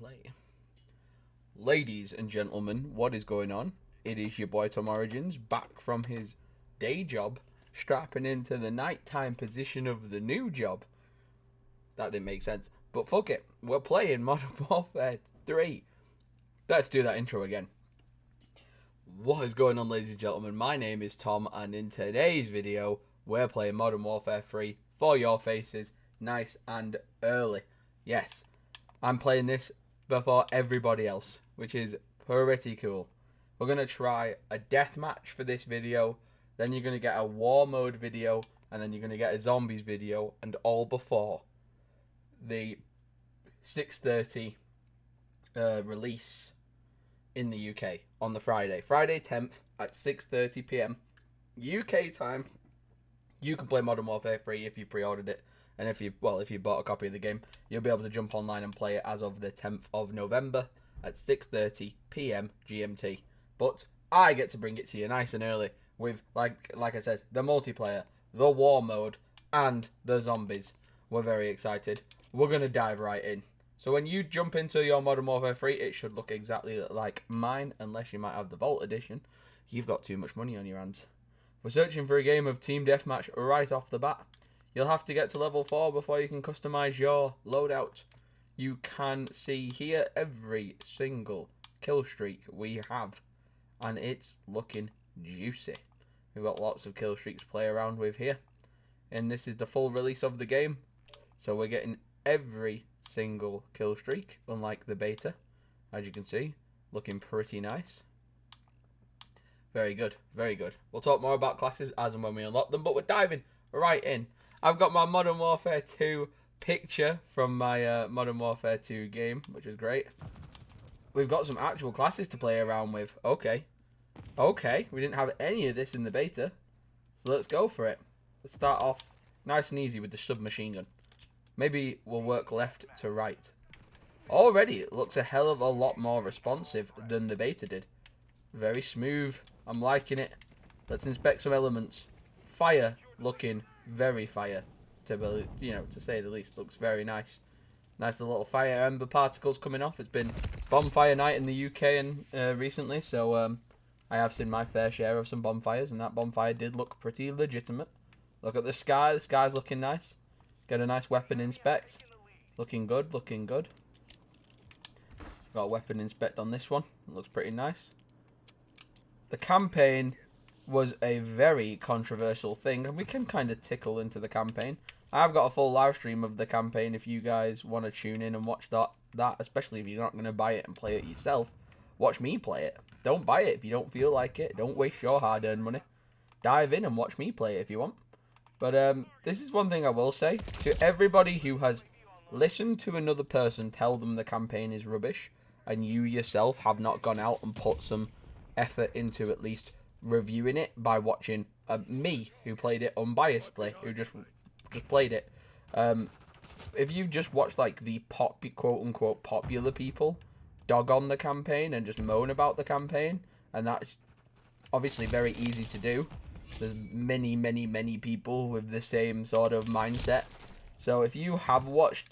play. Ladies and gentlemen, what is going on? It is your boy Tom Origins, back from his day job, strapping into the nighttime position of the new job. That didn't make sense, but fuck it, we're playing Modern Warfare 3. Let's do that intro again. What is going on, ladies and gentlemen? My name is Tom, and in today's video, we're playing Modern Warfare 3 for your faces, nice and early. Yes, I'm playing this before everybody else, which is pretty cool. We're going to try a deathmatch for this video, then you're going to get a war mode video, and then you're going to get a zombies video, and all before the 6:30 release in the UK on the Friday 10th at 6:30 p.m. UK time. You can play Modern Warfare 3 if you pre-ordered it, and if you bought a copy of the game, you'll be able to jump online and play it as of the 10th of November at 6:30 p.m. GMT. But I get to bring it to you nice and early with, like I said, the multiplayer, the war mode, and the zombies. We're very excited. We're going to dive right in. So when you jump into your Modern Warfare 3, it should look exactly like mine, unless you might have the Vault Edition. You've got too much money on your hands. We're searching for a game of Team Deathmatch right off the bat. You'll have to get to level 4 before you can customize your loadout. You can see here every single kill streak we have, and it's looking juicy. We've got lots of kill streaks to play around with here, and this is the full release of the game, so we're getting every single kill streak, unlike the beta. As you can see, looking pretty nice. Very good, very good. We'll talk more about classes as and when we unlock them, but we're diving right in. I've got my Modern Warfare 2 picture from my Modern Warfare 2 game, which is great. We've got some actual classes to play around with. Okay, we didn't have any of this in the beta, so let's go for it. Let's start off nice and easy with the submachine gun. Maybe we'll work left to right. Already, it looks a hell of a lot more responsive than the beta did. Very smooth. I'm liking it. Let's inspect some elements. Fire looking very fire, to say the least. Looks very nice. Nice little fire ember particles coming off. It's been bonfire night in the UK and recently, so I have seen my fair share of some bonfires, and that bonfire did look pretty legitimate. Look at the sky. The sky's looking nice. Get a nice weapon inspect. Looking good, looking good. Got a weapon inspect on this one. It looks pretty nice. The campaign was a very controversial thing, and we can kind of tickle into the campaign. I've got a full live stream of the campaign if you guys want to tune in and watch that, especially if you're not going to buy it and play it yourself. Watch me play it. Don't buy it if you don't feel like it. Don't waste your hard-earned money. Dive in and watch me play it if you want. But this is one thing I will say. To everybody who has listened to another person tell them the campaign is rubbish, and you yourself have not gone out and put some effort into at least reviewing it by watching me, who played it unbiasedly, who just played it. If you've just watched like the quote-unquote popular people dog on the campaign and just moan about the campaign, and that's obviously very easy to do. There's many people with the same sort of mindset. So if you have watched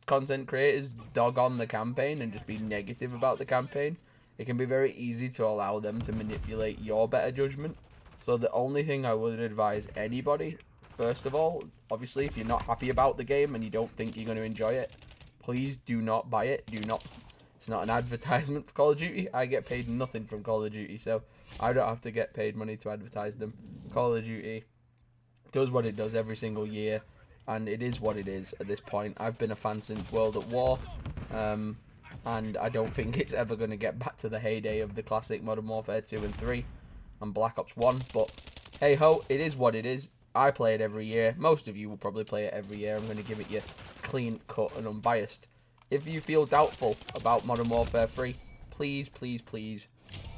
content creators dog on the campaign and just be negative about the campaign, it can be very easy to allow them to manipulate your better judgment. So the only thing I would advise anybody, first of all, obviously if you're not happy about the game and you don't think you're going to enjoy it, please do not buy it. It's not an advertisement for Call of Duty. I get paid nothing from Call of Duty, so I don't have to get paid money to advertise them. Call of Duty does what it does every single year, and it is what it is at this point. I've been a fan since World at War, and I don't think it's ever going to get back to the heyday of the classic Modern Warfare 2 and 3 and Black Ops 1, but hey ho, it is what it is. I play it every year. Most of you will probably play it every year. I'm going to give it you clean cut and unbiased. If you feel doubtful about Modern Warfare 3, please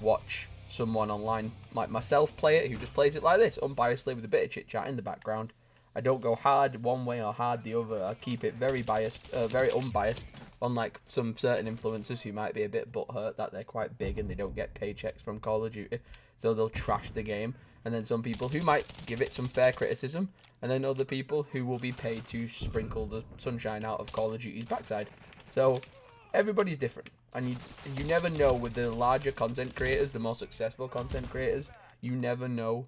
watch someone online like myself play it, who just plays it like this, unbiasedly, with a bit of chit chat in the background. I don't go hard one way or hard the other. I keep it very unbiased, unlike some certain influencers who might be a bit butthurt that they're quite big and they don't get paychecks from Call of Duty, so they'll trash the game. And then some people who might give it some fair criticism, and then other people who will be paid to sprinkle the sunshine out of Call of Duty's backside. So everybody's different, and you never know with the larger content creators, the more successful content creators, you never know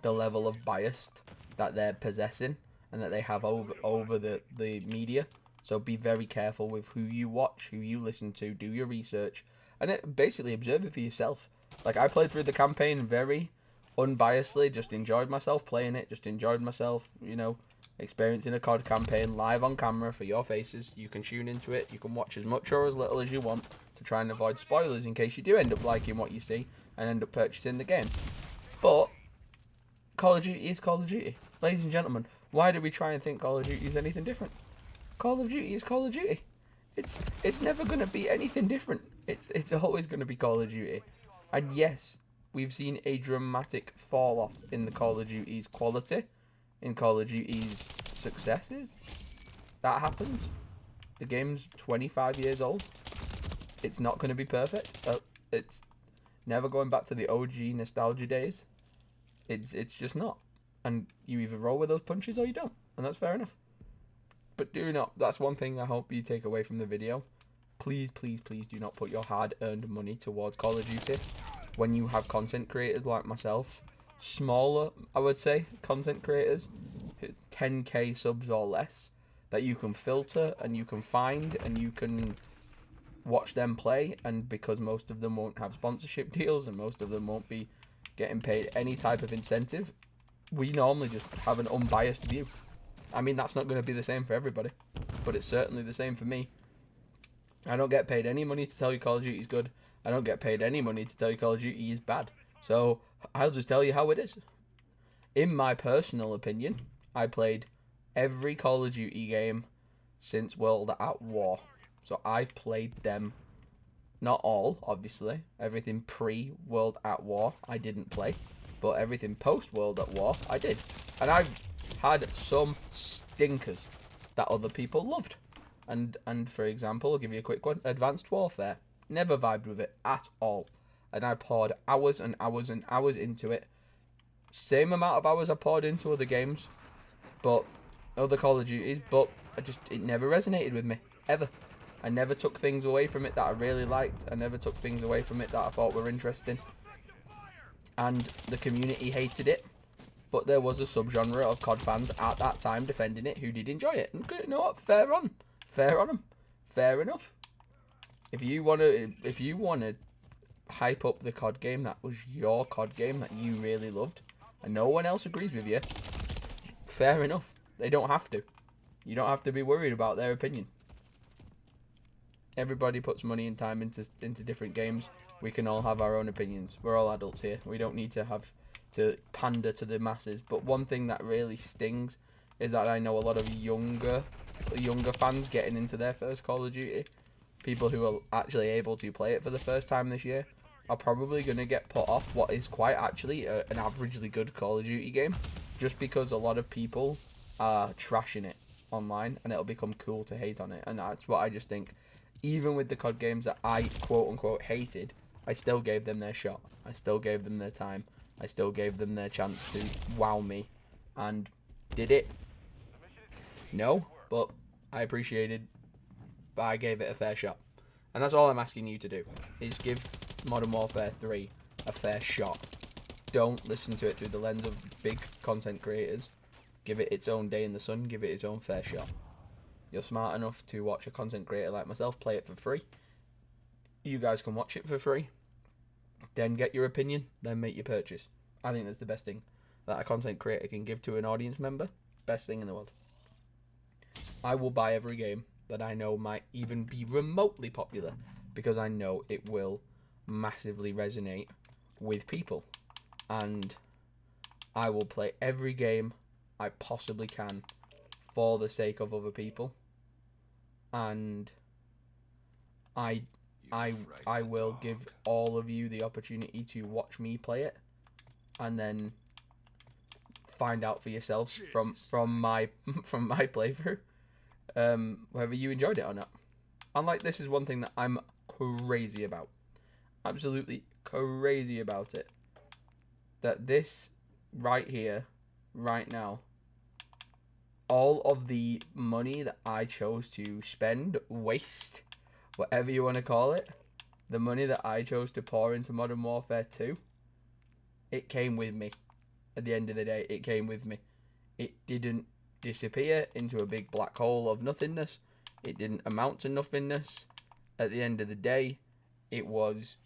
the level of bias that they're possessing and that they have over the media. So be very careful with who you watch, who you listen to, do your research, and basically observe it for yourself. Like, I played through the campaign very unbiasedly, just enjoyed myself playing it, just enjoyed myself, you know, experiencing a COD campaign live on camera for your faces. You can tune into it, you can watch as much or as little as you want to try and avoid spoilers in case you do end up liking what you see and end up purchasing the game. But Call of Duty is Call of Duty. Ladies and gentlemen, why do we try and think Call of Duty is anything different? Call of Duty is Call of Duty. It's never going to be anything different. It's always going to be Call of Duty. And yes, we've seen a dramatic fall off in the Call of Duty's quality, in Call of Duty's successes. That happens. The game's 25 years old. It's not going to be perfect. It's never going back to the OG nostalgia days. It's just not. And you either roll with those punches or you don't. And that's fair enough. But do not. That's one thing I hope you take away from the video. Please, please, please do not put your hard-earned money towards Call of Duty when you have content creators like myself. Smaller, I would say, content creators, 10k subs or less, that you can filter and you can find and you can watch them play. And because most of them won't have sponsorship deals and most of them won't be getting paid any type of incentive, we normally just have an unbiased view. I mean, that's not going to be the same for everybody, but it's certainly the same for me. I don't get paid any money to tell you Call of Duty is good. I don't get paid any money to tell you Call of Duty is bad. So I'll just tell you how it is. In my personal opinion, I played every Call of Duty game since World at War. So I've played them. Not all, obviously. Everything pre-World at War, I didn't play. But everything post-World at War, I did. And I've had some stinkers that other people loved. And for example, I'll give you a quick one. Advanced Warfare. Never vibed with it at all. And I poured hours and hours and hours into it. Same amount of hours I poured into other games. But other Call of Duties. But it never resonated with me. Ever. I never took things away from it that I really liked. I never took things away from it that I thought were interesting. And the community hated it. But there was a subgenre of COD fans at that time defending it who did enjoy it. And you know what? Fair on. Fair on them. Fair enough. If you wanna hype up the COD game that was your COD game that you really loved, and no one else agrees with you, fair enough. They don't have to. You don't have to be worried about their opinion. Everybody puts money and time into different games. We can all have our own opinions. We're all adults here. We don't need to have to pander to the masses. But one thing that really stings is that I know a lot of younger fans getting into their first Call of Duty, people who are actually able to play it for the first time this year, are probably going to get put off what is quite actually an averagely good Call of Duty game, just because a lot of people are trashing it online and it'll become cool to hate on it. And that's what I just think. Even with the COD games that I quote-unquote hated, I still gave them their shot. I still gave them their time. I still gave them their chance to wow me. And did it? No, but I appreciated, but I gave it a fair shot. And that's all I'm asking you to do, is give Modern Warfare 3 a fair shot. Don't listen to it through the lens of big content creators. Give it its own day in the sun. Give it its own fair shot. You're smart enough to watch a content creator like myself play it for free. You guys can watch it for free. Then get your opinion. Then make your purchase. I think that's the best thing that a content creator can give to an audience member. Best thing in the world. I will buy every game that I know might even be remotely popular, because I know it will massively resonate with people. And I will play every game I possibly can for the sake of other people. And I will give all of you the opportunity to watch me play it, and then find out for yourselves from my playthrough whether you enjoyed it or not. And like, this is one thing that I'm crazy about, absolutely crazy about it, that this right here, right now, all of the money that I chose to spend, waste whatever you want to call it, the money that I chose to pour into Modern Warfare 2, it came with me. At the end of the day, it came with me. It didn't disappear into a big black hole of nothingness. It didn't amount to nothingness. At the end of the day, it was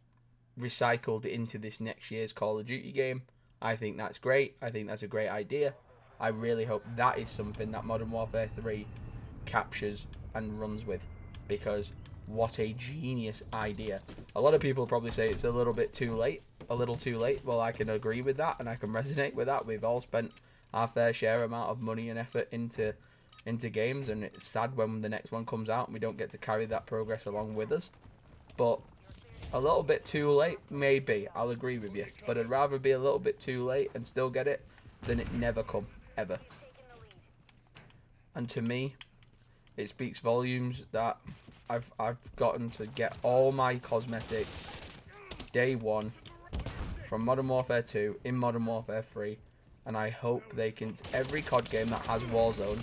recycled into this next year's Call of Duty game. I think that's great. I think that's a great idea. I really hope that is something that Modern Warfare 3 captures and runs with, because what a genius idea. A lot of people probably say it's a little bit too late, a little too late. Well, I can agree with that, and I can resonate with that. We've all spent our fair share amount of money and effort into games, and it's sad when the next one comes out and we don't get to carry that progress along with us. But a little bit too late, maybe, I'll agree with you, but I'd rather be a little bit too late and still get it than it never come, ever. And to me, it speaks volumes that I've gotten to get all my cosmetics day one from Modern Warfare 2 in Modern Warfare 3, and I hope they can, every COD game that has Warzone,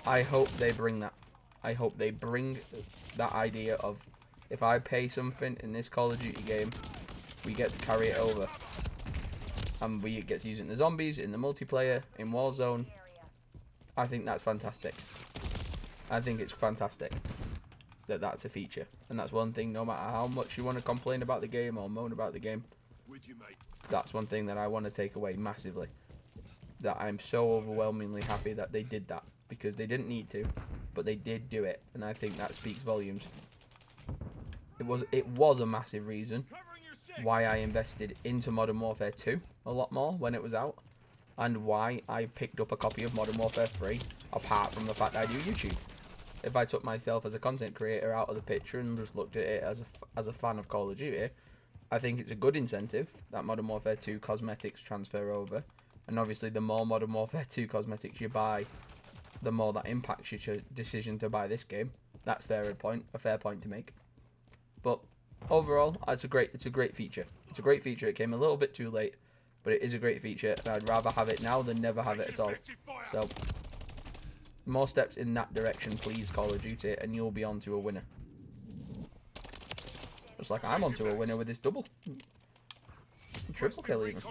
I hope they bring that. I hope they bring that idea of, if I pay something in this Call of Duty game, we get to carry it over. And we get to use it in the zombies, in the multiplayer, in Warzone. I think that's fantastic. I think it's fantastic that that's a feature. And that's one thing, no matter how much you want to complain about the game or moan about the game, that's one thing that I want to take away massively. That I'm so overwhelmingly happy that they did that. Because they didn't need to, but they did do it. And I think that speaks volumes. It was a massive reason why I invested into Modern Warfare 2 a lot more when it was out, and why I picked up a copy of Modern Warfare 3, apart from the fact that I do YouTube. If I took myself as a content creator out of the picture and just looked at it as a fan of Call of Duty, I think it's a good incentive that Modern Warfare 2 cosmetics transfer over, and obviously the more Modern Warfare 2 cosmetics you buy, the more that impacts your decision to buy this game. That's a fair point to make. But overall, it's a great feature. It's a great feature. It came a little bit too late, but it is a great feature, and I'd rather have it now than never have it at all. So, more steps in that direction, please, Call of Duty, and you'll be onto a winner. Just like I'm onto a winner with this double. Triple kill even.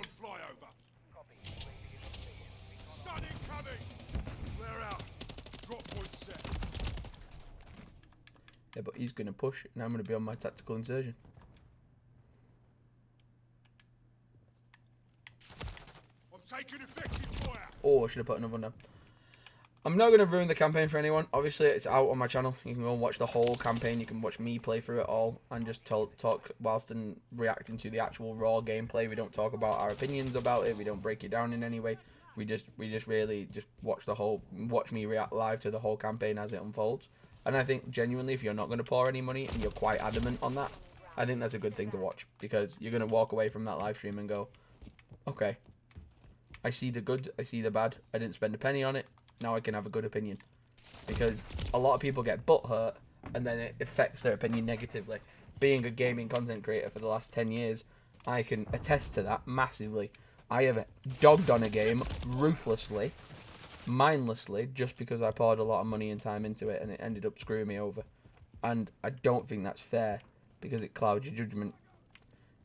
Yeah, but he's going to push, and I'm going to be on my tactical insertion. Oh, I should have put another one down. I'm not going to ruin the campaign for anyone. Obviously, it's out on my channel. You can go and watch the whole campaign. You can watch me play through it all and just talk whilst reacting to the actual raw gameplay. We don't talk about our opinions about it. We don't break it down in any way. We just really watch me react live to the whole campaign as it unfolds. And I think genuinely, if you're not going to pour any money and you're quite adamant on that, I think that's a good thing to watch, because you're going to walk away from that live stream and go, okay, I see the good, I see the bad. I didn't spend a penny on it. Now I can have a good opinion. Because a lot of people get butthurt and then it affects their opinion negatively. Being a gaming content creator for the last 10 years, I can attest to that massively. I have dogged on a game ruthlessly, mindlessly, just because I poured a lot of money and time into it and it ended up screwing me over. And I don't think that's fair, because it clouds your judgment.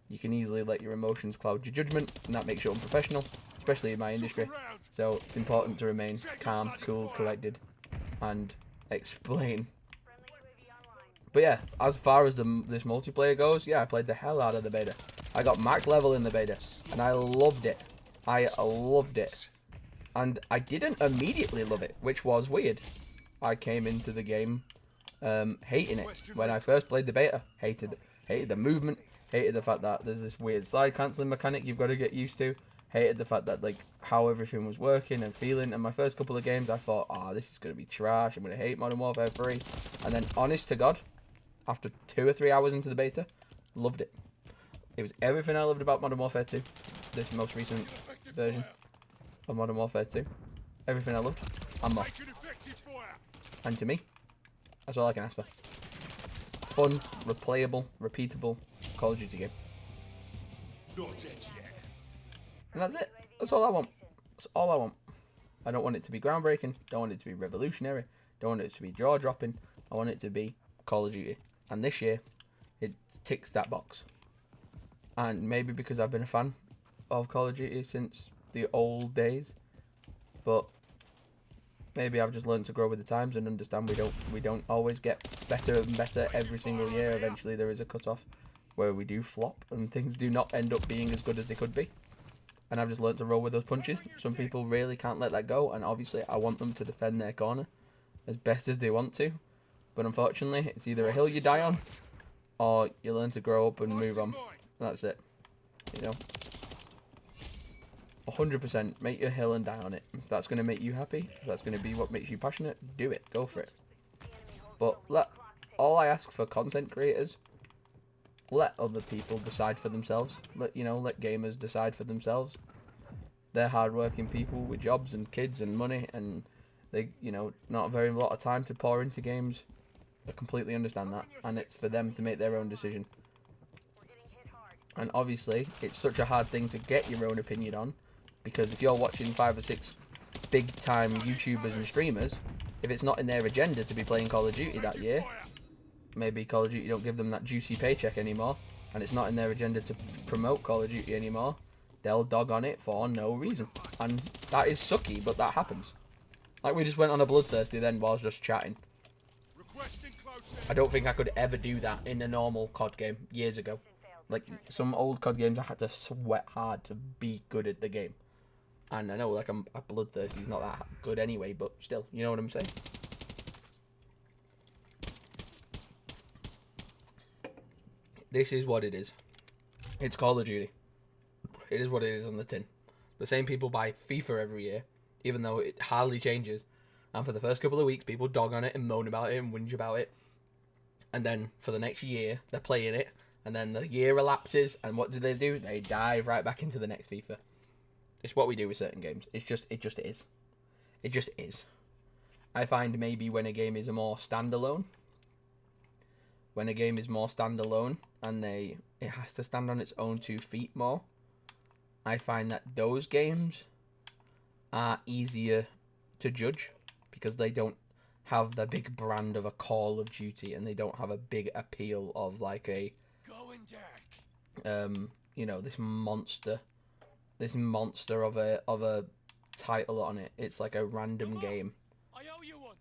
You can easily let your emotions cloud your judgment, and that makes you unprofessional, especially in my industry. So it's important to remain calm, cool, collected, and explain. But yeah, as far as this multiplayer goes, yeah, I played the hell out of the beta. I got max level in the beta, and I loved it. I loved it. And I didn't immediately love it, which was weird. I came into the game hating it. When I first played the beta, hated the movement, hated the fact that there's this weird slide cancelling mechanic you've got to get used to, hated the fact that, like, how everything was working and feeling. And my first couple of games, I thought, this is going to be trash, I'm going to hate Modern Warfare 3. And then, honest to God, after 2 or 3 hours into the beta, loved it. It was everything I loved about Modern Warfare 2, this most recent version of Modern Warfare 2. Everything I loved, and more. And to me, that's all I can ask for. Fun, replayable, repeatable Call of Duty game. And that's it. That's all I want. That's all I want. I don't want it to be groundbreaking. Don't want it to be revolutionary. Don't want it to be jaw-dropping. I want it to be Call of Duty. And this year, it ticks that box. And maybe because I've been a fan of Call of Duty since the old days, but maybe I've just learned to grow with the times and understand we don't always get better and better every single year. Eventually there is a cutoff where we do flop and things do not end up being as good as they could be. And I've just learned to roll with those punches. Some people really can't let that go, and obviously I want them to defend their corner as best as they want to. But unfortunately, it's either a hill you die on, or you learn to grow up and move on. That's it. You know, 100% make your hill and die on it. If that's going to make you happy, if that's going to be what makes you passionate, do it. Go for it. But all I ask for content creators, let other people decide for themselves. Let gamers decide for themselves. They're hardworking people with jobs and kids and money, and they, not a very lot of time to pour into games. I completely understand that, and it's for them to make their own decision. And obviously, it's such a hard thing to get your own opinion on, because if you're watching 5 or 6 big-time YouTubers and streamers, if it's not in their agenda to be playing Call of Duty that year, maybe Call of Duty don't give them that juicy paycheck anymore, and it's not in their agenda to promote Call of Duty anymore, they'll dog on it for no reason. And that is sucky, but that happens. Like, we just went on a bloodthirsty then while I was just chatting. I don't think I could ever do that in a normal COD game years ago. Like, some old COD games, I had to sweat hard to be good at the game. And I know, like, a bloodthirsty is not that good anyway, but still, you know what I'm saying? This is what it is. It's Call of Duty. It is what it is on the tin. The same people buy FIFA every year, even though it hardly changes. And for the first couple of weeks, people dog on it and moan about it and whinge about it. And then for the next year, they're playing it. And then the year elapses, and what do? They dive right back into the next FIFA. It's what we do with certain games. It just is. It just is. I find maybe when a game is more standalone, and it has to stand on its own 2 feet more, I find that those games are easier to judge because they don't have the big brand of a Call of Duty, and they don't have a big appeal of like a this monster of a title on it. It's like a random game. I owe you one.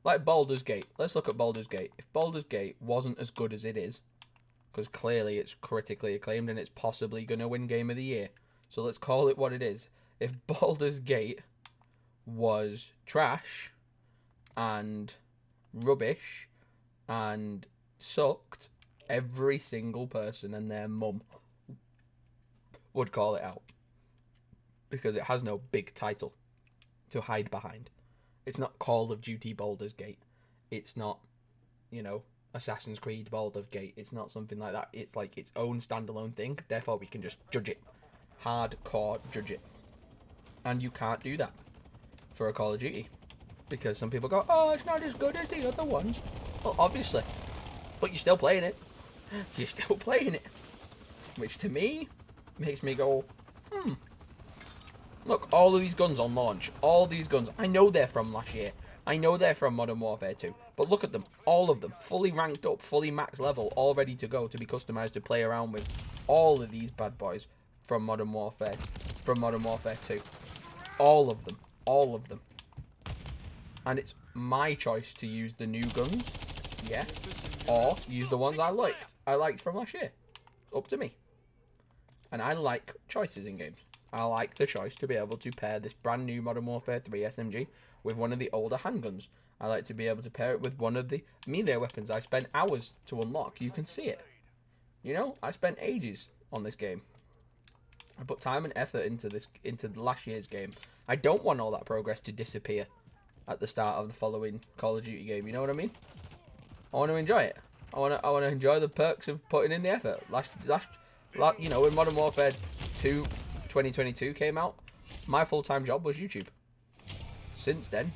Like Baldur's Gate. Let's look at Baldur's Gate. If Baldur's Gate wasn't as good as it is, because clearly it's critically acclaimed and it's possibly going to win Game of the Year, so let's call it what it is. If Baldur's Gate was trash and rubbish and sucked, every single person and their mum would call it out, because it has no big title to hide behind. It's not Call of Duty Baldur's Gate. It's not, Assassin's Creed Baldur's Gate. It's not something like that. It's like its own standalone thing. Therefore, we can just judge it. Hardcore judge it. And you can't do that for a Call of Duty, because some people go, oh, it's not as good as the other ones. Well, obviously. But you're still playing it. You're still playing it. Which to me makes me go, Look, all of these guns on launch. All these guns. I know they're from last year. I know they're from Modern Warfare 2. But look at them. All of them. Fully ranked up. Fully max level. All ready to go to be customized to play around with. All of these bad boys from Modern Warfare. From Modern Warfare 2. All of them. All of them. And it's my choice to use the new guns. Yeah. Or use the ones I liked from last year. Up to me. And I like choices in games. I like the choice to be able to pair this brand new Modern Warfare 3 SMG with one of the older handguns. I like to be able to pair it with one of the melee weapons I spent hours to unlock. You can see it. I spent ages on this game. I put time and effort into last year's game. I don't want all that progress to disappear at the start of the following Call of Duty game. You know what I mean? I want to enjoy it. I want to enjoy the perks of putting in the effort. When Modern Warfare 2 2022 came out, my full-time job was YouTube. Since then,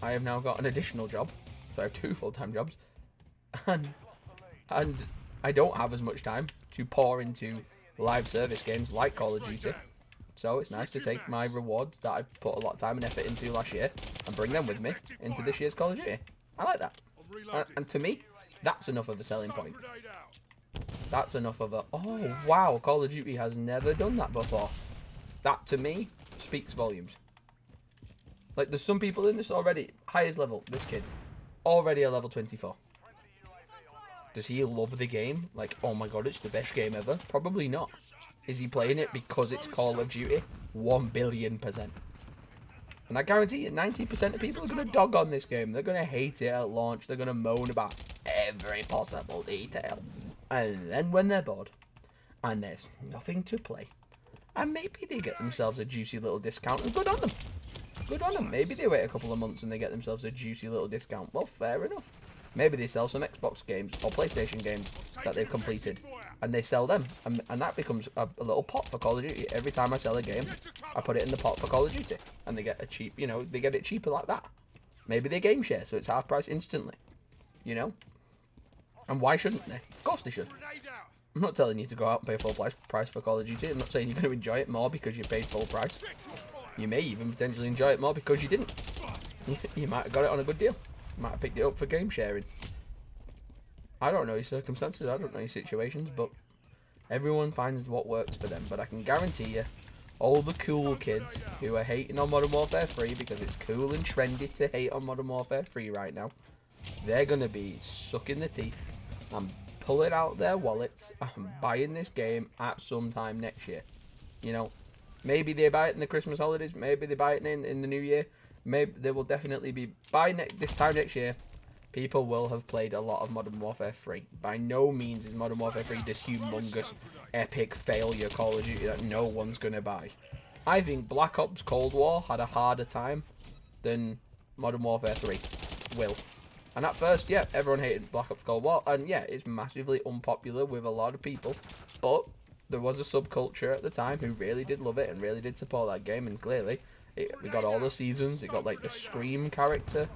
I have now got an additional job, so I have 2 full-time jobs, and I don't have as much time to pour into live service games like Call of Duty. So it's nice to take my rewards that I put a lot of time and effort into last year and bring them with me into this year's Call of Duty. I like that. And to me, That's enough of a selling point. That's enough of a, oh wow, Call of Duty has never done that before. That to me speaks volumes. Like, there's some people in this already, highest level, this kid, already a level 24. Does he love the game? Like, oh my god, it's the best game ever? Probably not. Is he playing it because it's Call of Duty? 1,000,000,000%. And I guarantee you, 90% of people are going to dog on this game. They're going to hate it at launch. They're going to moan about every possible detail. And then when they're bored, and there's nothing to play, and maybe they get themselves a juicy little discount, and good on them. Good on them. Maybe they wait a couple of months and they get themselves a juicy little discount. Well, fair enough. Maybe they sell some Xbox games or PlayStation games that they've completed, and they sell them, and that becomes a little pot for Call of Duty. Every time I sell a game, I put it in the pot for Call of Duty, and they get a cheap, you know, they get it cheaper like that. Maybe they game share, so it's half price instantly, you know. And why shouldn't they? Of course they should. I'm not telling you to go out and pay full price for Call of Duty. I'm not saying you're going to enjoy it more because you paid full price. You may even potentially enjoy it more because you didn't. You might have got it on a good deal. You might have picked it up for game sharing. I don't know your circumstances, I don't know your situations, but everyone finds what works for them. But I can guarantee you, all the cool kids who are hating on Modern Warfare 3 because it's cool and trendy to hate on Modern Warfare 3 right now, they're going to be sucking the teeth and pulling out their wallets and buying this game at some time next year. You know, maybe they buy it in the Christmas holidays, maybe they buy it in the new year, maybe they will definitely be, by this time next year, people will have played a lot of Modern Warfare 3. By no means is Modern Warfare 3 this humongous, epic failure Call of Duty that no one's going to buy. I think Black Ops Cold War had a harder time than Modern Warfare 3 will. And at first, yeah, everyone hated Black Ops Cold War, and yeah, it's massively unpopular with a lot of people, but there was a subculture at the time who really did love it and really did support that game, and clearly, it got all the seasons. It got, like, the Scream character,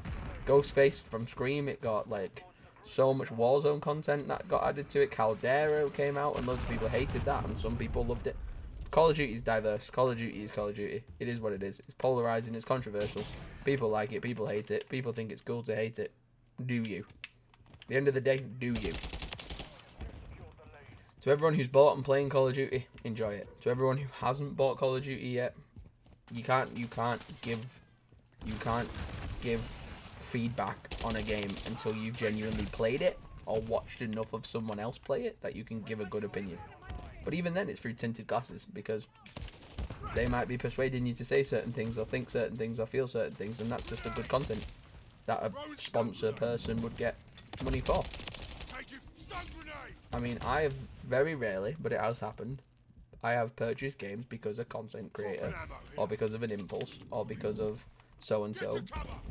Ghostface from Scream. It got, like, so much Warzone content that got added to it. Caldera came out, and loads of people hated that, and some people loved it. Call of Duty is diverse. Call of Duty is Call of Duty. It is what it is. It's polarizing. It's controversial. People like it. People hate it. People think it's cool to hate it. Do you? At the end of the day, do you? To everyone who's bought and playing Call of Duty, enjoy it. To everyone who hasn't bought Call of Duty yet, you can't give feedback on a game until you've genuinely played it or watched enough of someone else play it that you can give a good opinion. But even then, it's through tinted glasses, because they might be persuading you to say certain things or think certain things or feel certain things, and that's just a good content that a sponsor person would get money for. I mean, I have very rarely, but it has happened, I have purchased games because a content creator, or because of an impulse, or because of so-and-so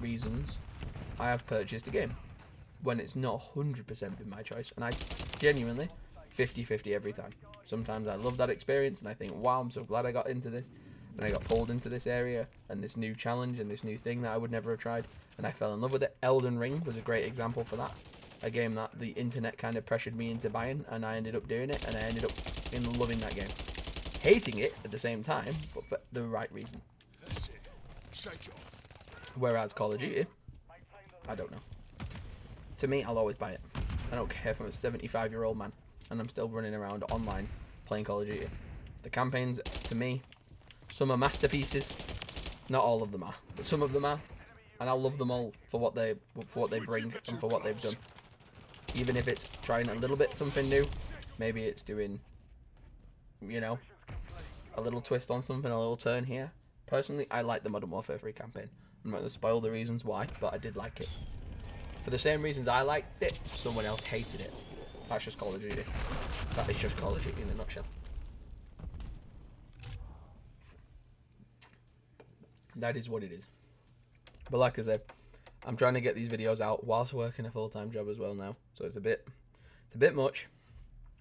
reasons. I have purchased a game when it's not 100% been my choice, and I genuinely 50-50 every time. Sometimes I love that experience and I think, wow, I'm so glad I got into this, and I got pulled into this area and this new challenge and this new thing that I would never have tried, and I fell in love with it. Elden Ring was a great example for that. A game that the internet kind of pressured me into buying, and I ended up doing it, and I ended up loving that game. Hating it at the same time, but for the right reason. Whereas Call of Duty, I don't know. To me, I'll always buy it. I don't care if I'm a 75-year-old man and I'm still running around online playing Call of Duty. The campaigns, to me, some are masterpieces. Not all of them are, but some of them are, and I'll love them all for what they bring and for what they've done. Even if it's trying a little bit something new, maybe it's doing, you know, a little twist on something, a little turn here. Personally, I like the Modern Warfare 3 campaign. I'm not going to spoil the reasons why, but I did like it. For the same reasons I liked it, someone else hated it. That's just Call of Duty. That is just Call of Duty in a nutshell. That is what it is. But like I said, I'm trying to get these videos out whilst working a full-time job as well now. So it's a bit much.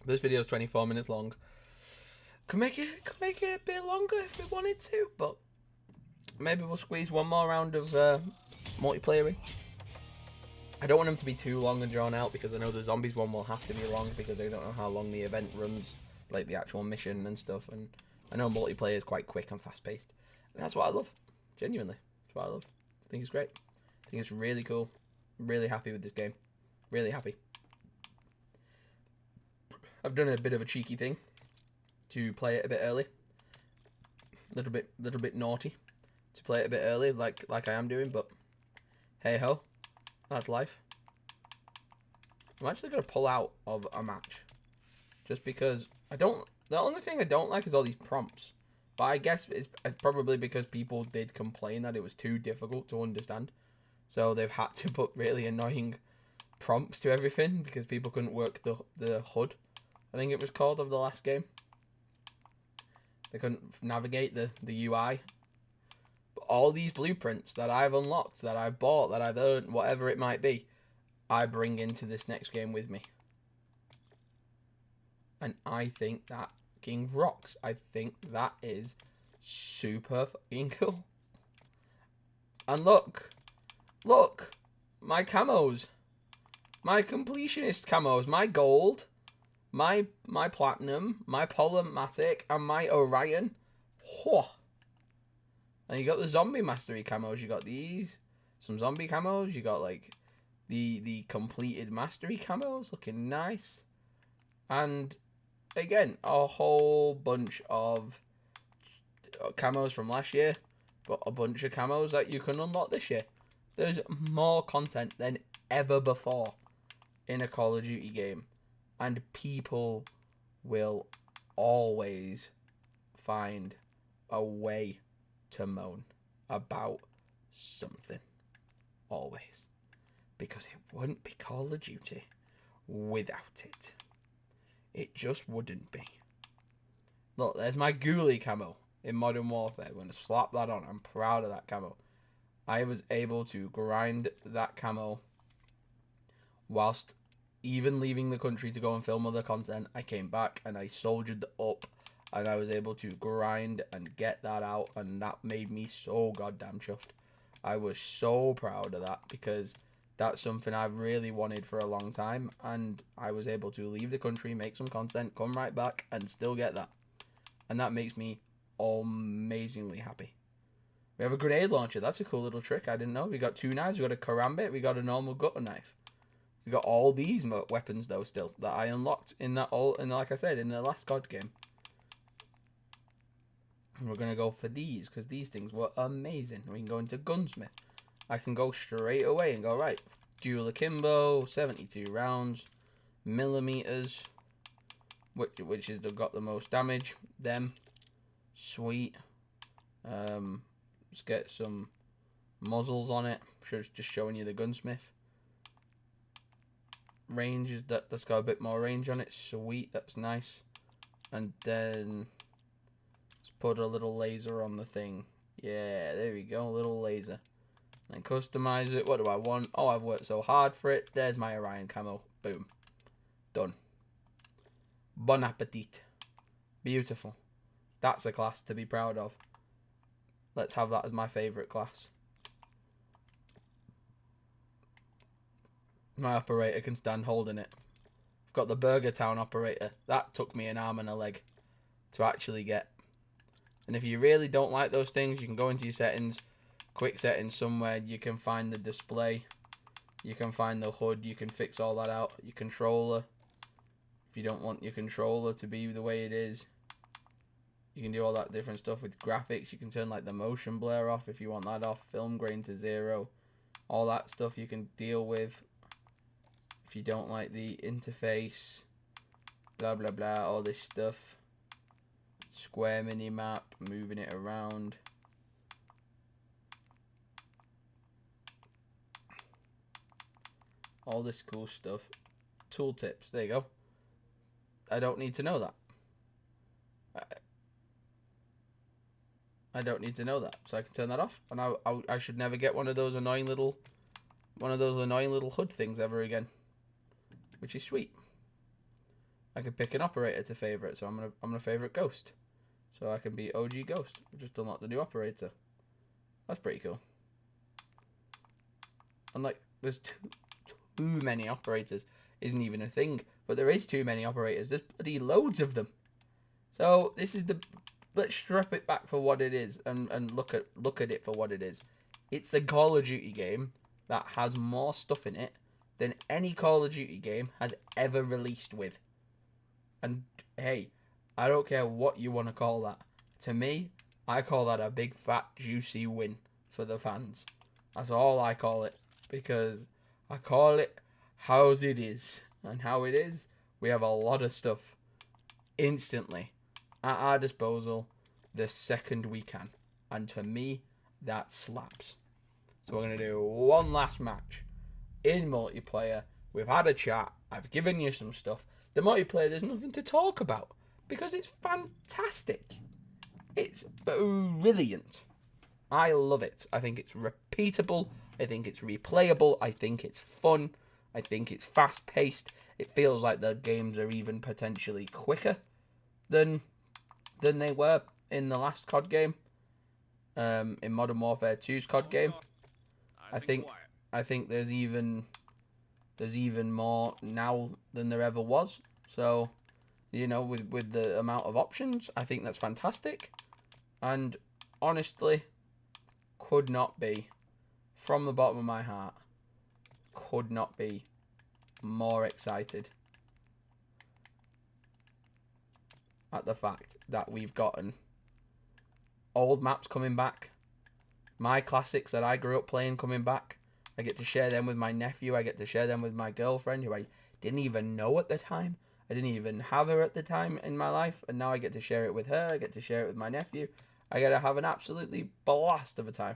This video is 24 minutes long. Could make it a bit longer if we wanted to, but maybe we'll squeeze one more round of multiplayer in. I don't want them to be too long and drawn out, because I know the zombies one will have to be long, because I don't know how long the event runs, like the actual mission and stuff. And I know multiplayer is quite quick and fast-paced, and that's what I love. Genuinely, that's what I love. I think it's great. I think it's really cool. I'm really happy with this game. Really happy. I've done a bit of a cheeky thing to play it a bit early. Little bit naughty to play it a bit early, like I am doing, but hey ho, that's life. I'm actually gonna pull out of a match just because I don't. The only thing I don't like is all these prompts, but I guess it's probably because people did complain that it was too difficult to understand, so they've had to put really annoying prompts to everything because people couldn't work the HUD. I think it was called of the last game. They couldn't navigate the UI. But all these blueprints that I've unlocked, that I've bought, that I've earned, whatever it might be, I bring into this next game with me. And I think that fucking rocks. I think that is super fucking cool. And look, my camos, my completionist camos, my gold, my platinum, my polymatic, and my Orion. Whoa. And you got the zombie mastery camos. You got these, some zombie camos. You got like the completed mastery camos, looking nice. And again, a whole bunch of camos from last year, but a bunch of camos that you can unlock this year. There's more content than ever before in a Call of Duty game, and people will always find a way to moan about something. Always. Because it wouldn't be Call of Duty without it. It just wouldn't be. Look, there's my ghoulie camo in Modern Warfare. I'm going to slap that on. I'm proud of that camo. I was able to grind that camo whilst even leaving the country to go and film other content. I came back and I soldiered up, and I was able to grind and get that out, and that made me so goddamn chuffed. I was so proud of that because that's something I've really wanted for a long time, and I was able to leave the country, make some content, come right back, and still get that. And that makes me amazingly happy. We have a grenade launcher. That's a cool little trick. I didn't know. We got 2 knives. We got a karambit. We got a normal gutter knife. We got all these weapons though still that I unlocked in that like I said, in the last COD game. And we're gonna go for these because these things were amazing. We can go into gunsmith. I can go straight away and go right. Dual akimbo, 72 rounds, millimeters, which is got the most damage. Them, sweet. Let's get some muzzles on it. Just showing you the gunsmith. Range is that's got a bit more range on it. Sweet, that's nice. And then let's put a little laser on the thing. Yeah, there we go, a little laser. And customize it. What do I want? Oh, I've worked so hard for it. There's my Orion camo. Boom. Done. Bon appetit. Beautiful. That's a class to be proud of. Let's have that as my favourite class. My operator can stand holding it. I've got the Burger Town operator. That took me an arm and a leg to actually get. And if you really don't like those things, you can go into your settings, quick settings somewhere. You can find the display. You can find the HUD. You can fix all that out. Your controller. If you don't want your controller to be the way it is, you can do all that different stuff with graphics. You can turn like the motion blur off if you want that off. Film grain to 0. All that stuff you can deal with. If you don't like the interface, blah blah blah, all this stuff. Square mini map, moving it around. All this cool stuff. Tooltips, there you go. I don't need to know that. I don't need to know that, so I can turn that off, and I should never get one of those annoying little HUD things ever again, which is sweet. I can pick an operator to favorite, so I'm gonna favorite Ghost, so I can be OG Ghost. I've just unlocked the new operator. That's pretty cool. And like, there's too many operators isn't even a thing, but there is too many operators. There's bloody loads of them. So this is the. Let's strip it back for what it is and look at it for what it is. It's the Call of Duty game that has more stuff in it than any Call of Duty game has ever released with. And hey, I don't care what you want to call that. To me, I call that a big fat juicy win for the fans. That's all I call it, because I call it how's it is. And how it is, we have a lot of stuff instantly at our disposal the second we can. And to me, that slaps. So we're going to do one last match in multiplayer. We've had a chat. I've given you some stuff. The multiplayer, there's nothing to talk about because it's fantastic. It's brilliant. I love it. I think it's repeatable. I think it's replayable. I think it's fun. I think it's fast-paced. It feels like the games are even potentially quicker than they were in the last COD game. In Modern Warfare 2's COD game. I think there's even more now than there ever was. So, you know, with the amount of options, I think that's fantastic. And honestly, could not be, from the bottom of my heart, could not be more excited at the fact that we've gotten old maps coming back, my classics that I grew up playing coming back. I get to share them with my nephew. I get to share them with my girlfriend, who I didn't even know at the time. I didn't even have her at the time in my life, and now I get to share it with her. I get to share it with my nephew. I get to have an absolutely blast of a time.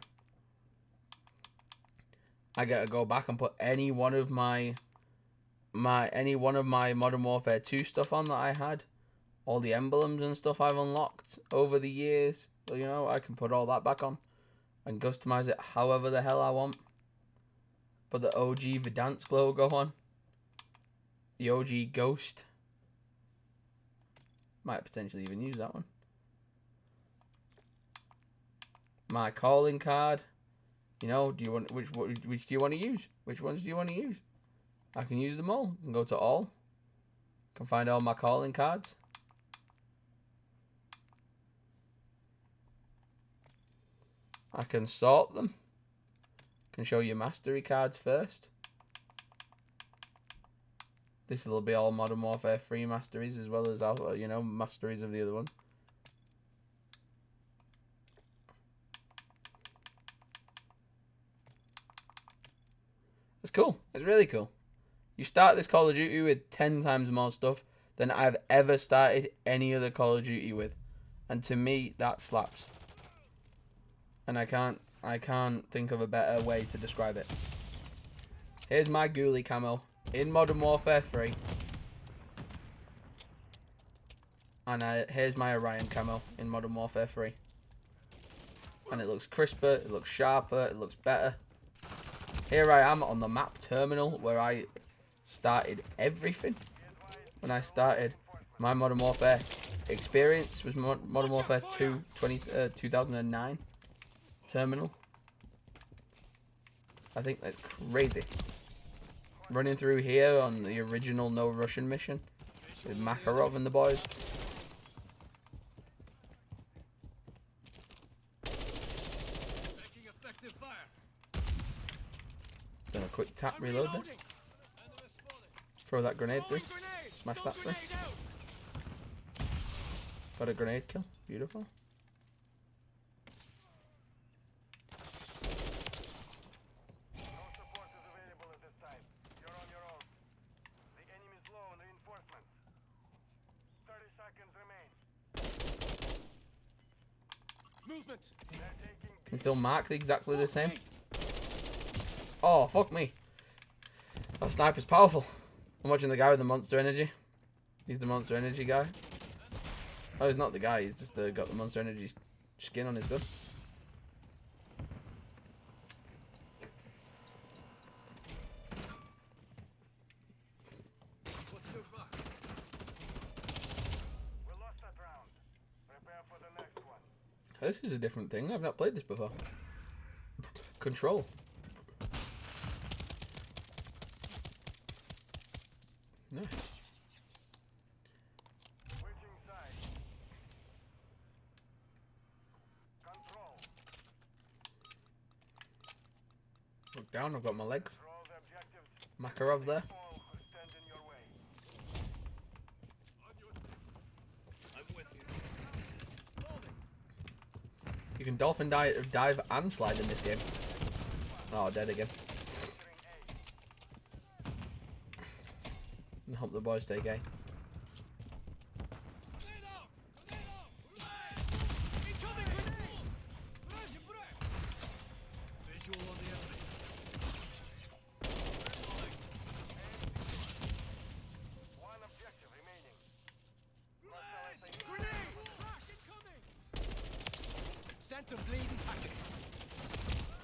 I get to go back and put any one of my Modern Warfare 2 stuff on that I had. All the emblems and stuff I've unlocked over the years. You know, I can put all that back on and customize it however the hell I want. Put the OG Verdansk logo on. The OG Ghost. Might potentially even use that one. My calling card. You know, do you want which do you want to use? Which ones do you want to use? I can use them all. I can go to all. Can find all my calling cards. I can sort them. Can show you mastery cards first. This will be all Modern Warfare 3 masteries as well as, you know, masteries of the other ones. It's cool. It's really cool. You start this Call of Duty with 10 times more stuff than I've ever started any other Call of Duty with. And to me, that slaps. And I can't think of a better way to describe it. Here's my ghoulie camo in Modern Warfare 3. And here's my Orion camo in Modern Warfare 3. And it looks crisper, it looks sharper, it looks better. Here I am on the map terminal where I started everything. When I started my Modern Warfare experience was Modern Warfare 2 2009 terminal. I think that's crazy. Running through here on the original No Russian mission with Makarov and the boys. Done a quick tap reload there. Throw that grenade through. Smash that through. Got a grenade kill. Beautiful. Can still mark exactly the same. Oh, fuck me. That sniper's powerful. I'm watching the guy with the monster energy. He's the monster energy guy. Oh, he's not the guy. He's just got the monster energy skin on his gun. This is a different thing. I've not played this before. Control. Nice. Look down, I've got my legs. Makarov there. can dolphin dive and slide in this game. Oh, dead again. I hope the boys stay gay.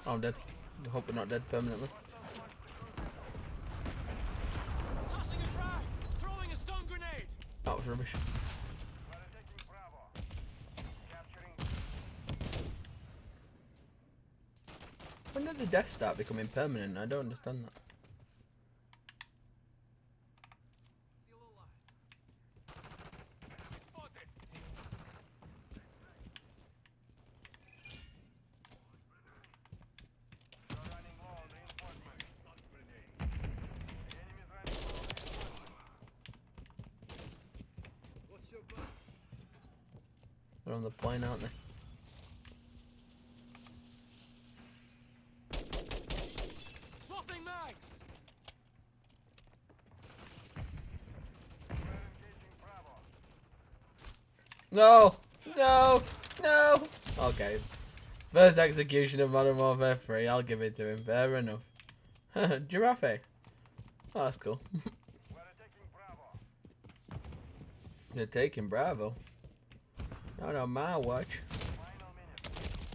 Oh, I'm dead. I hope we're not dead permanently. That was rubbish. When did the death start becoming permanent? I don't understand that. They're on the plane, aren't they? Swapping mags. No! No! No! Okay. First execution of Modern Warfare 3. I'll give it to him. Fair enough. Giraffe. Oh, that's cool. They're taking Bravo. Not on my watch.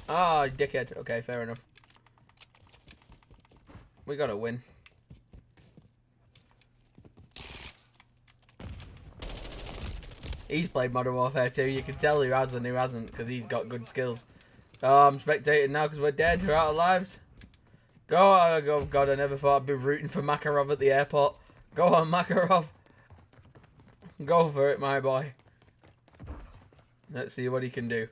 Ah, oh, dickhead. Okay, fair enough. We gotta win. He's played Modern Warfare 2. You can tell who has and who hasn't, because he's got good skills. Oh, I'm spectating now because we're dead. We're out of lives. Go on. Oh, God, I never thought I'd be rooting for Makarov at the airport. Go on, Makarov. Go for it, my boy. Let's see what he can do.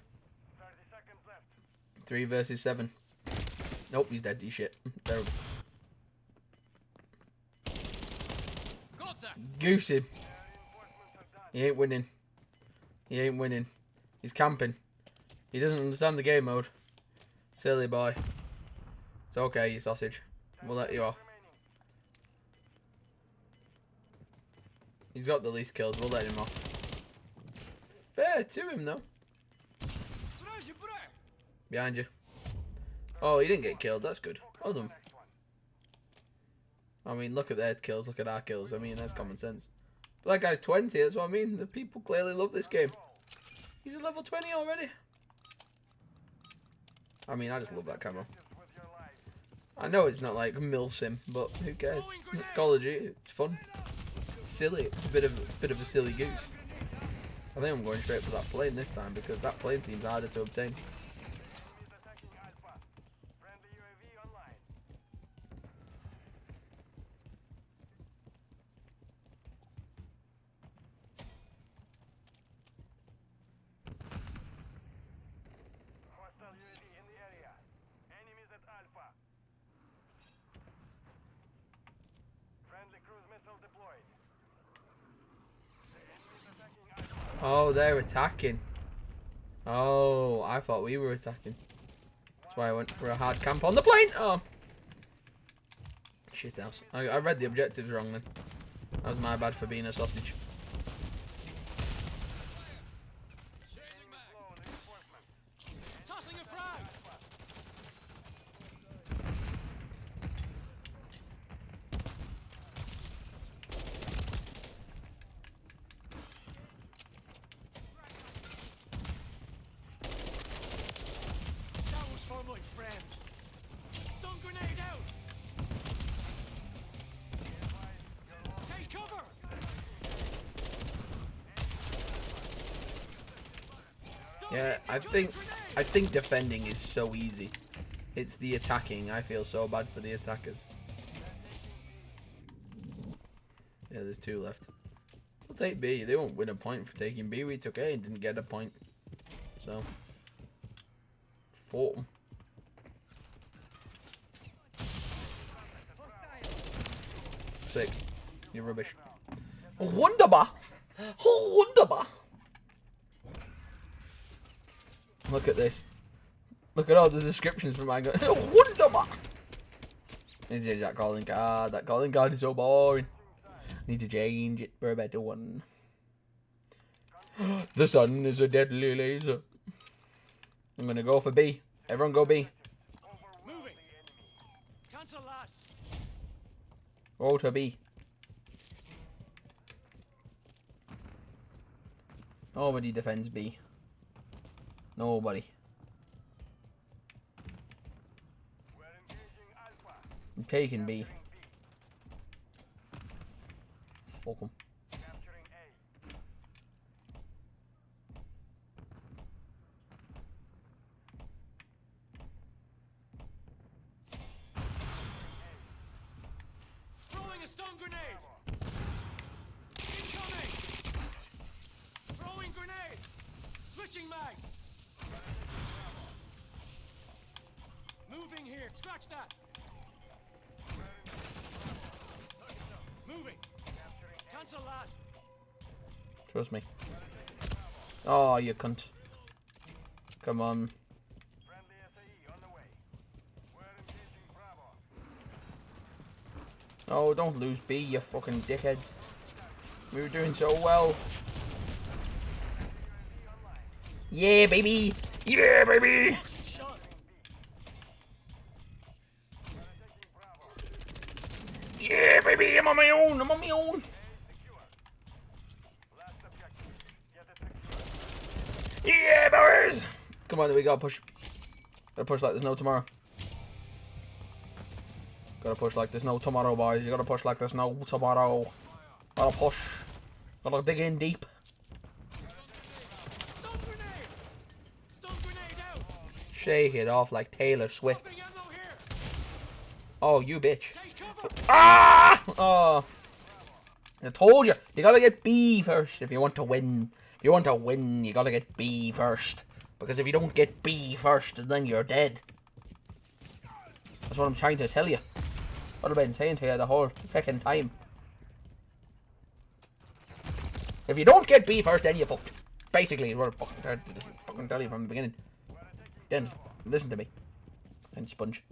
3 versus 7. Nope, he's dead. He's shit. Terrible. Goose him. He ain't winning. He ain't winning. He's camping. He doesn't understand the game mode. Silly boy. It's okay, you sausage. We'll let you off. He's got the least kills. We'll let him off. Fair to him, though. Behind you. Oh, he didn't get killed. That's good. Well done. I mean, look at their kills. Look at our kills. I mean, that's common sense. But that guy's 20. That's what I mean. The people clearly love this game. He's a level 20 already. I mean, I just love that camo. I know it's not like Milsim, but who cares? It's Call of Duty. It's fun. It's silly. It's a bit of a silly goose. I think I'm going straight for that plane this time because that plane seems harder to obtain. Oh, they're attacking. Oh, I thought we were attacking. That's why I went for a hard camp on the plane. Oh. Shithouse. I read the objectives wrong then. That was my bad for being a sausage. Yeah, I think defending is so easy. It's the attacking. I feel so bad for the attackers. Yeah, there's 2 left. We'll take B. They won't win a point for taking B. We took A and didn't get a point. So, fought them. Sick. You're rubbish. Wunderbar! Oh, wunderbar! Look at this. Look at all the descriptions for my gun. Wunderbar! Need to change that calling card. That calling card is so boring. Need to change it for a better one. The sun is a deadly laser. I'm gonna go for B. Everyone go B. Moving. Cancel last. Go to B. Nobody defends B. Nobody. I'm taking B. Fuck 'em. Throwing a stun grenade. Incoming. Throwing grenade. Switching mags. Moving here. Scratch that. Moving. Cancel last. Trust me. Oh, you cunt. Come on. Oh, don't lose B, you fucking dickheads. We were doing so well. Yeah, baby! Yeah, baby! Shot. Yeah, baby! I'm on my own! I'm on my own! Yeah, boys! Come on, we gotta push. Gotta push like there's no tomorrow. Gotta push like there's no tomorrow, boys. You gotta push like there's no tomorrow. Gotta push. Gotta dig in deep. Stun grenade. Stun grenade out. Shake it off like Taylor Swift. Dropping ammo here. Oh, you bitch. Take cover. Ah! Oh. I told you. You gotta get B first if you want to win. If you want to win, you gotta get B first. Because if you don't get B first, then you're dead. That's what I'm trying to tell you. What I've been saying to you the whole fucking time. If you don't get B first, then you fucked. Basically, we're fucking tell you from the beginning. Then listen to me. And sponge.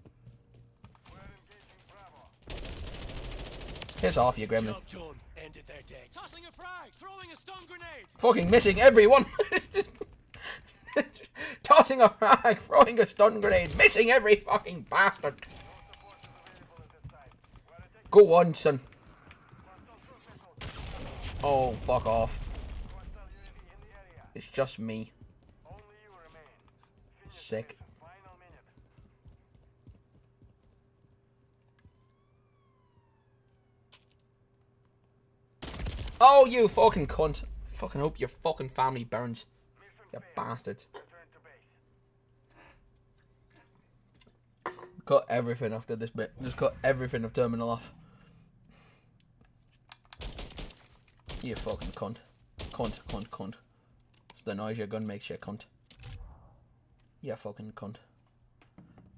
Piss off, you gremlin. Job done. Ended their day. Tossing a frag. Throwing a stun grenade. Fucking missing everyone. Tossing a frag, throwing a stun grenade, missing every fucking bastard. Go on, son. Oh, fuck off. It's just me. Sick. Oh, you fucking cunt. Fucking hope your fucking family burns. You bastards. Cut everything after this bit. Just cut everything of terminal off. You fucking cunt. Cunt, cunt, cunt. It's the noise your gun makes, you cunt. You fucking cunt.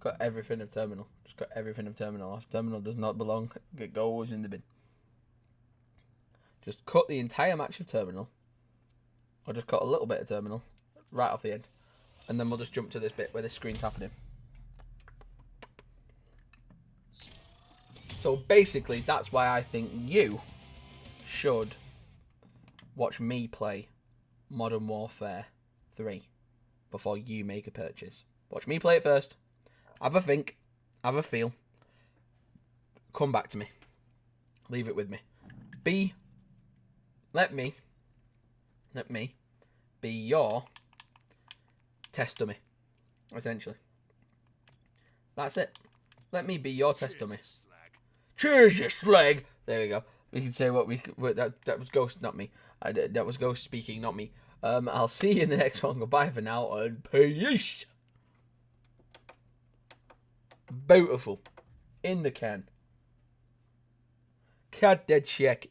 Cut everything of terminal. Just cut everything of terminal off. Terminal does not belong. It goes in the bin. Just cut the entire match of terminal. Or just cut a little bit of terminal. Right off the end. And then we'll just jump to this bit where this screen's happening. So basically, that's why I think you should watch me play Modern Warfare 3 before you make a purchase. Watch me play it first. Have a think. Have a feel. Come back to me. Leave it with me. Let me be your test dummy, essentially. That's it. Let me be your test dummy. Cheers, you slag. There we go. We can say what we that was Ghost, not me. That was Ghost speaking, not me. I'll see you in the next one. Goodbye for now, and peace. Beautiful. In the can. Cat dead check.